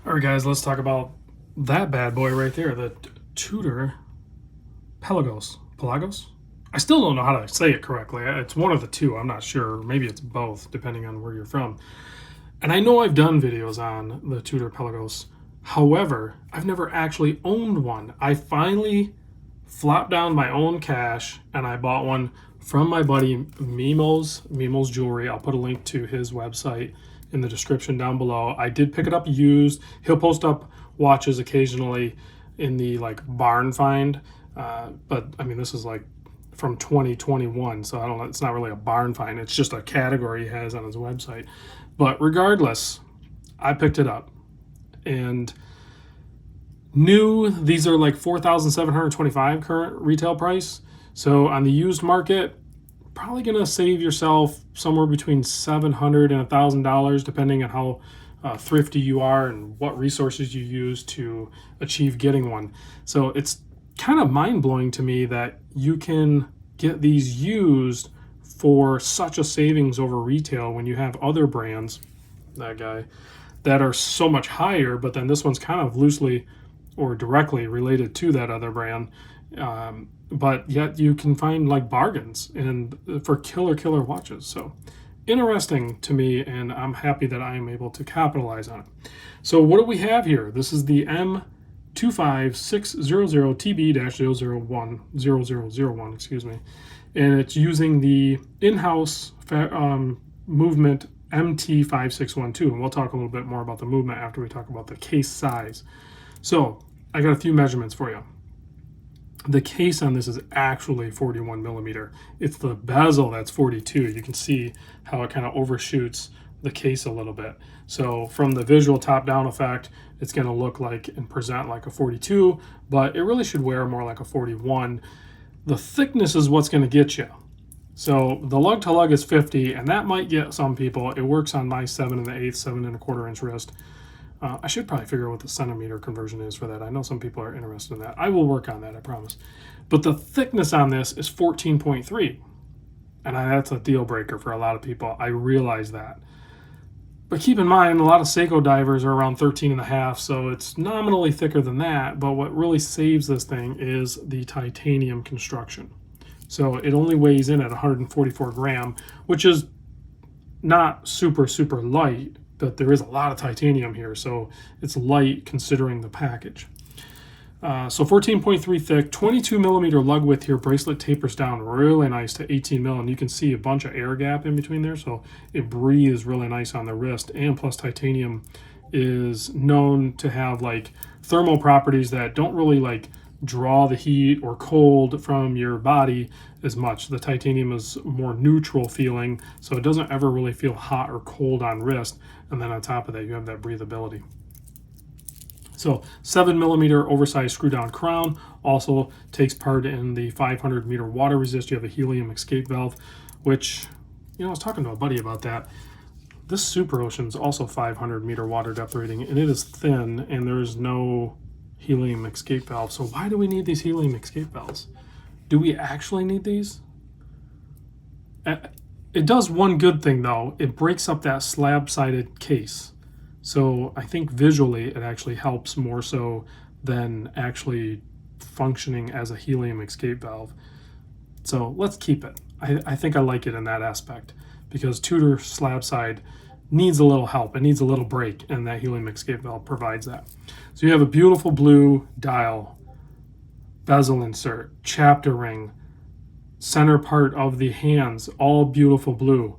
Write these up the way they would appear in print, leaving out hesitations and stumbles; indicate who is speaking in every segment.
Speaker 1: All right, guys, let's talk about that bad boy right there, the Tudor Pelagos. Pelagos? I still don't know how to say it correctly. It's one of the two. I'm not sure. Maybe it's both, depending on where you're from. And I know I've done videos on the Tudor Pelagos. However, I've never actually owned one. I finally flopped down my own cash and I bought one from my buddy Mimo's Jewelry. I'll put a link to his website in the description down below. I did pick it up used. He'll post up watches occasionally in the like barn find, but I mean this is like from 2021, so I don't know. It's not really a barn find. It's just a category he has on his website. But regardless, I picked it up and new. These are like $4,725 current retail price. So on the used market, probably gonna save yourself somewhere between $700 and $1,000, depending on how thrifty you are and what resources you use to achieve getting one. So it's kind of mind-blowing to me that you can get these used for such a savings over retail when you have other brands, that guy, that are so much higher, but then this one's kind of loosely or directly related to that other brand. But yet you can find like bargains and for killer watches. So interesting to me, and I'm happy that I am able to capitalize on it. So what do we have here? This is the mt25600 TB-001, excuse me, and it's using the in-house movement mt5612, and we'll talk a little bit more about the movement after we talk about the case size. So I got a few measurements for you. The case on this is actually 41 millimeter. It's the bezel that's 42. You can see how it kind of overshoots the case a little bit. So from the visual top-down effect, it's going to look like and present like a 42, but it really should wear more like a 41. The thickness is what's going to get you. So the lug to lug is 50, and that might get some people. It works on my 7 1/8, 7 1/4 inch wrist. I should probably figure out what the centimeter conversion is for that. I know some people are interested in that. I will work on that, I promise. But the thickness on this is 14.3. And that's a deal breaker for a lot of people. I realize that. But keep in mind, a lot of Seiko divers are around 13.5, so it's nominally thicker than that. But what really saves this thing is the titanium construction. So it only weighs in at 144 gram, which is not super light, but there is a lot of titanium here, so it's light considering the package. So 14.3 thick, 22 millimeter lug width here. Bracelet tapers down really nice to 18 mil, and you can see a bunch of air gap in between there, so it breathes really nice on the wrist. And plus, titanium is known to have like thermal properties that don't really like draw the heat or cold from your body as much. The titanium is more neutral feeling, so it doesn't ever really feel hot or cold on wrist. And then on top of that, you have that breathability. So 7 millimeter oversized screw down crown, also takes part in the 500 meter water resist. You have a helium escape valve, which, you know, I was talking to a buddy about that. This Super Ocean is also 500 meter water depth rating, and it is thin, and there is no helium escape valve. So why do we need these helium escape valves? Do we actually need these? It does one good thing though. It breaks up that slab-sided case. So I think visually it actually helps more so than actually functioning as a helium escape valve. So let's keep it. I think I like it in that aspect, because Tudor slab side needs a little help. It needs a little break, and that helium escape valve provides that. So you have a beautiful blue dial, bezel insert, chapter ring, center part of the hands, all beautiful blue.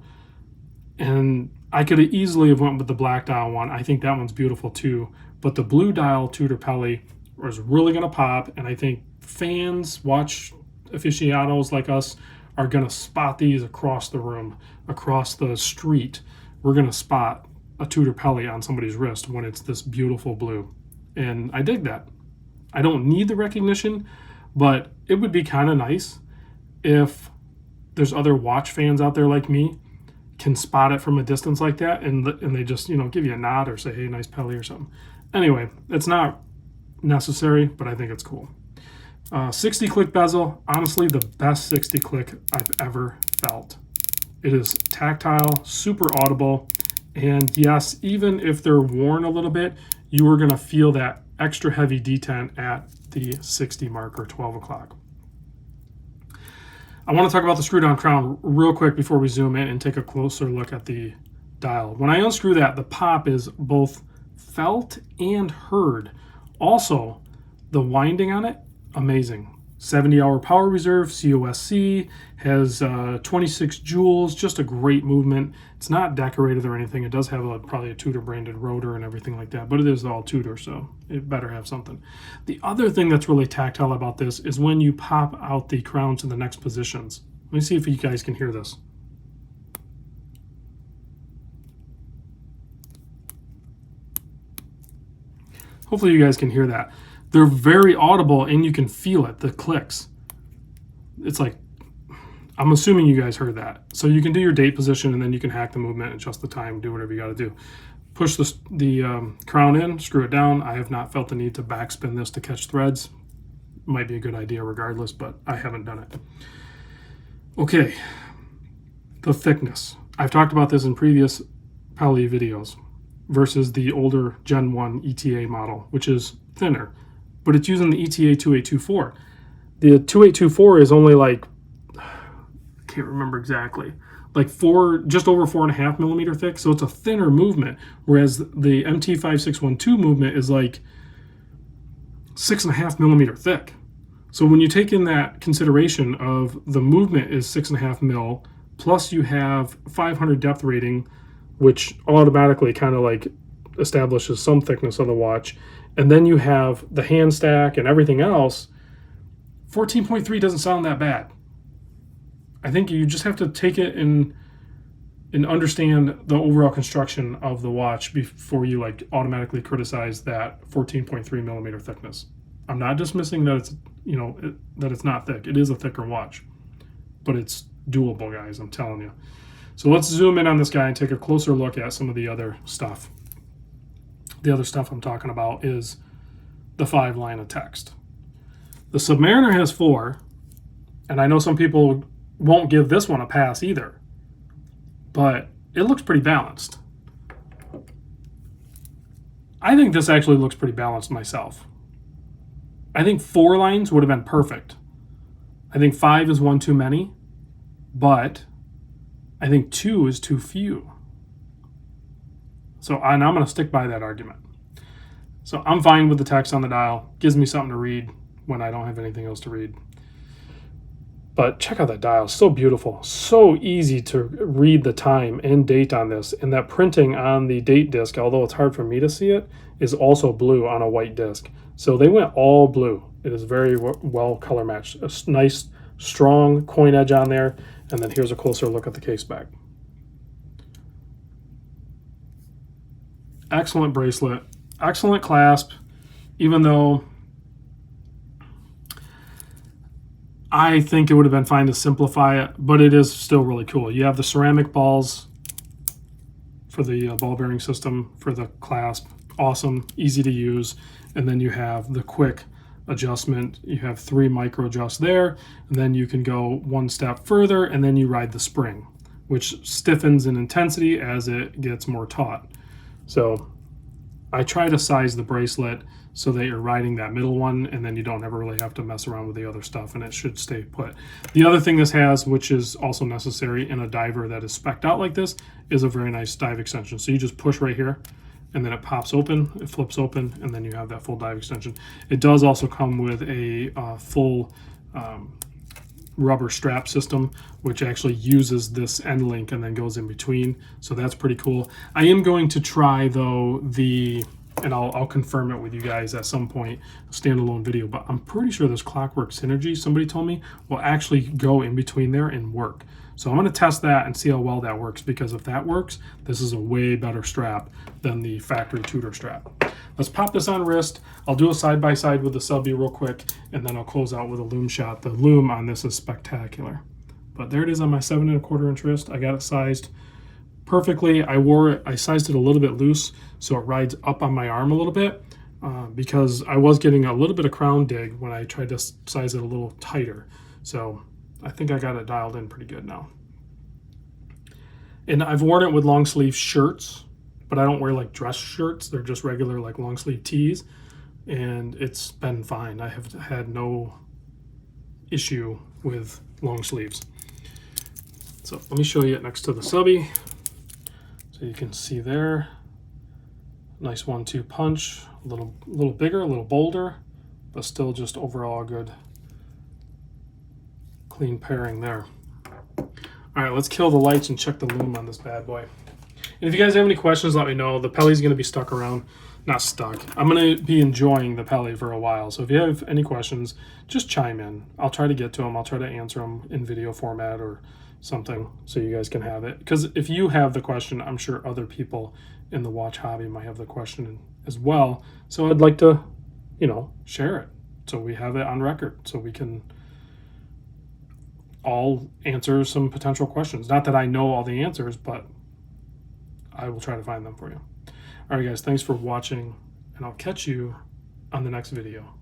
Speaker 1: And I could have easily have went with the black dial one. I think that one's beautiful too. But the blue dial Tudor Pelly is really going to pop, and I think fans, watch aficionados like us, are going to spot these across the room, across the street. We're going to spot a Tudor Pelly on somebody's wrist when it's this beautiful blue. And I dig that. I don't need the recognition, but it would be kind of nice if there's other watch fans out there like me can spot it from a distance like that, and they just, you know, give you a nod or say, hey, nice Pelly or something. Anyway, it's not necessary, but I think it's cool. 60 click bezel, honestly the best 60 click I've ever felt. It is tactile, super audible, And yes, even if they're worn a little bit, you are going to feel that extra heavy detent at the 60 mark or 12 o'clock. I want to talk about the screw down crown real quick before we zoom in and take a closer look at the dial. When I unscrew that, the pop is both felt and heard. Also, the winding on it, amazing. 70-hour power reserve, COSC, has 26 joules, just a great movement. It's not decorated or anything. It does have probably a Tudor branded rotor and everything like that, but it is all Tudor, so it better have something. The other thing that's really tactile about this is when you pop out the crown to the next positions. Let me see if you guys can hear this. Hopefully you guys can hear that. They're very audible and you can feel it, the clicks. It's like, I'm assuming you guys heard that. So you can do your date position and then you can hack the movement, adjust the time, do whatever you got to do. Push the crown in, screw it down. I have not felt the need to backspin this to catch threads. Might be a good idea regardless, but I haven't done it. Okay, the thickness. I've talked about this in previous Peli videos versus the older Gen 1 ETA model, which is thinner, but it's using the ETA 2824. The 2824 is only like, I can't remember exactly, like just over 4.5 millimeter thick, so it's a thinner movement, whereas the mt25600 movement is like 6.5 millimeter thick. So when you take in that consideration of the movement is 6.5 mil, plus you have 500 depth rating, which automatically kind of like establishes some thickness of the watch, and then you have the hand stack and everything else, 14.3 doesn't sound that bad. I think you just have to take it and understand the overall construction of the watch before you like automatically criticize that 14.3 millimeter thickness. I'm not dismissing that it's, you know, that it's not thick. It is a thicker watch, but it's doable, guys, I'm telling you. So let's zoom in on this guy and take a closer look at some of the other stuff. The other stuff I'm talking about is the 5 line of text. The Submariner has 4, and I know some people won't give this one a pass either, but it looks pretty balanced. I think this actually looks pretty balanced myself. I think 4 lines would have been perfect. I think 5 is one too many, but I think 2 is too few. So and I'm going to stick by that argument. So I'm fine with the text on the dial. Gives me something to read when I don't have anything else to read. But check out that dial. So beautiful. So easy to read the time and date on this. And that printing on the date disc, although it's hard for me to see it, is also blue on a white disc. So they went all blue. It is very well color matched. A nice, strong coin edge on there. And then here's a closer look at the case back. Excellent bracelet, excellent clasp, even though I think it would have been fine to simplify it, but it is still really cool. You have the ceramic balls for the ball bearing system for the clasp, awesome, easy to use, and then you have the quick adjustment. You have 3 micro adjusts there, and then you can go one step further, and then you ride the spring, which stiffens in intensity as it gets more taut. So I try to size the bracelet so that you're riding that middle one and then you don't ever really have to mess around with the other stuff and it should stay put. The other thing this has, which is also necessary in a diver that is spec'd out like this, is a very nice dive extension. So you just push right here and then it pops open, it flips open, and then you have that full dive extension. It does also come with a full rubber strap system, which actually uses this end link and then goes in between. So that's pretty cool. I am going to try though and I'll confirm it with you guys at some point, a standalone video, but I'm pretty sure this Clockwork Synergy, somebody told me, will actually go in between there and work. So I'm going to test that and see how well that works, because if that works, this is a way better strap than the factory Tudor strap. Let's pop this on wrist. I'll do a side-by-side with the Subby real quick, and then I'll close out with a loom shot. The loom on this is spectacular. But there it is on my 7 1/4 inch wrist. I got it sized perfectly. I sized it a little bit loose, so it rides up on my arm a little bit, because I was getting a little bit of crown dig when I tried to size it a little tighter. So I think I got it dialed in pretty good now. And I've worn it with long sleeve shirts, but I don't wear like dress shirts. They're just regular like long sleeve tees, and it's been fine. I have had no issue with long sleeves. So let me show you it next to the subby. So you can see there, nice 1-2 punch, a little bigger, a little bolder, but still just overall good, clean pairing there. All right, let's kill the lights and check the loom on this bad boy. And if you guys have any questions, let me know. The Pelly's going to be stuck around. Not stuck. I'm going to be enjoying the Pelly for a while. So if you have any questions, just chime in. I'll try to get to them. I'll try to answer them in video format or something so you guys can have it. Because if you have the question, I'm sure other people in the watch hobby might have the question as well. So I'd like to, you know, share it so we have it on record so we can all answer some potential questions. Not that I know all the answers, but I will try to find them for you. All right, guys, thanks for watching, and I'll catch you on the next video.